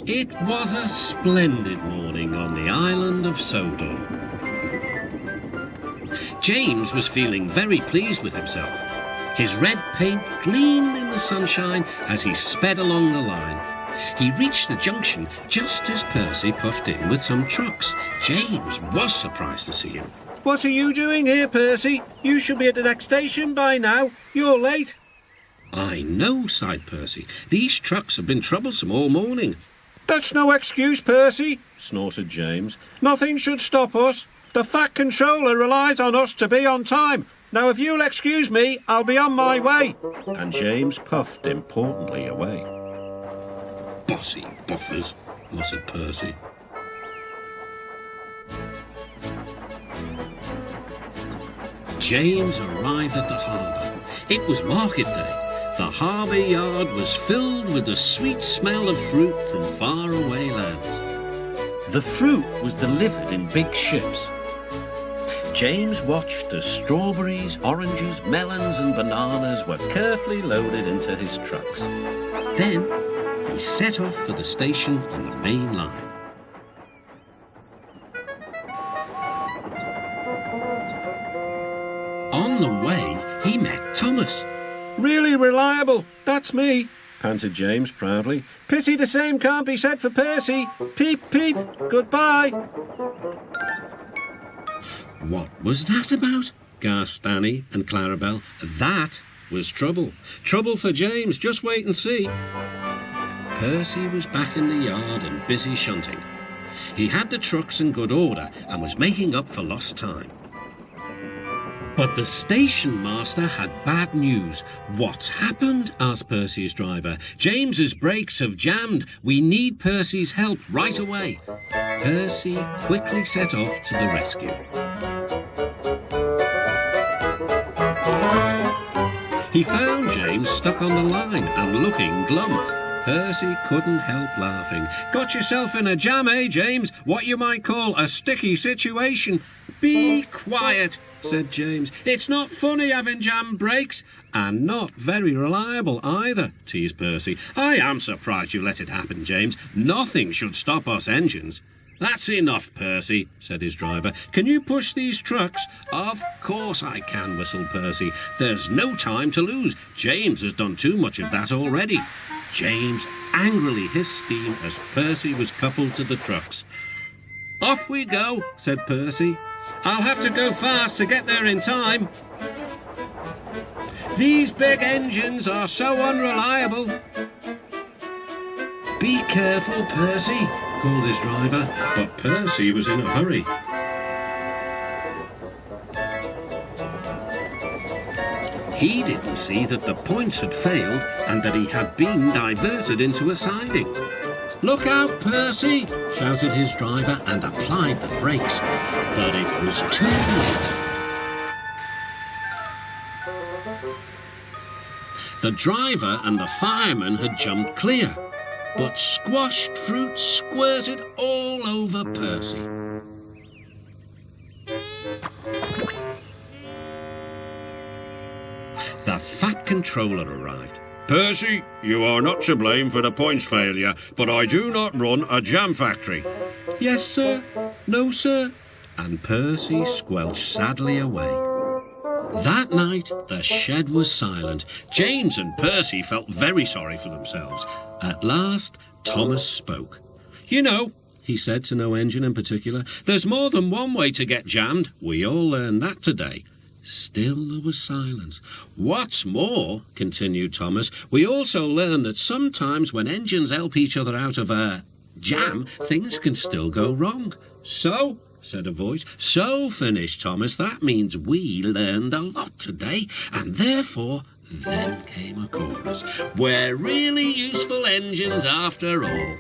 It was a splendid morning on the island of Sodor. James was feeling very pleased with himself. His red paint gleamed in the sunshine as he sped along the line. He reached the junction just as Percy puffed in with some trucks. James was surprised to see him. What are you doing here, Percy? You should be at the next station by now. You're late. I know, sighed Percy. These trucks have been troublesome all morning. That's no excuse, Percy, snorted James. Nothing should stop us. The Fat Controller relies on us to be on time. Now, if you'll excuse me, I'll be on my way. And James puffed importantly away. Bossy buffers, muttered Percy. James arrived at the harbour. It was market day. The harbour yard was filled with the sweet smell of fruit from faraway lands. The fruit was delivered in big ships. James watched as strawberries, oranges, melons and bananas were carefully loaded into his trucks. Then he set off for the station on the main line. On the way, he met Thomas. Really reliable. That's me, panted James proudly. Pity the same can't be said for Percy. Peep, peep. Goodbye. What was that about? Gasped Annie and Clarabelle. That was trouble. Trouble for James. Just wait and see. Percy was back in the yard and busy shunting. He had the trucks in good order and was making up for lost time. But the station master had bad news. What's happened? Asked Percy's driver. James's brakes have jammed. We need Percy's help right away. Percy quickly set off to the rescue. He found James stuck on the line and looking glum. Percy couldn't help laughing. Got yourself in a jam, eh, James? What you might call a sticky situation. Be quiet, said James. It's not funny having jammed brakes. And not very reliable either, teased Percy. I am surprised you let it happen, James. Nothing should stop us engines. That's enough, Percy, said his driver. Can you push these trucks? Of course I can, whistled Percy. There's no time to lose. James has done too much of that already. James angrily hissed steam as Percy was coupled to the trucks. Off we go, said Percy. I'll have to go fast to get there in time. These big engines are so unreliable. Be careful, Percy, called his driver, but Percy was in a hurry. He didn't see that the points had failed and that he had been diverted into a siding. Look out, Percy, shouted his driver and applied the brakes. But it was too late. The driver and the fireman had jumped clear, but squashed fruit squirted all over Percy. The Fat Controller arrived. Percy, you are not to blame for the points failure, but I do not run a jam factory. Yes, sir. No, sir. And Percy squelched sadly away. That night, the shed was silent. James and Percy felt very sorry for themselves. At last, Thomas spoke. You know, he said to no engine in particular, there's more than one way to get jammed. We all learned that today. Still there was silence. What's more, continued Thomas, we also learned that sometimes when engines help each other out of a jam, things can still go wrong. So, said a voice. So, finished Thomas, that means we learned a lot today, and therefore, then came a chorus. We're really useful engines after all.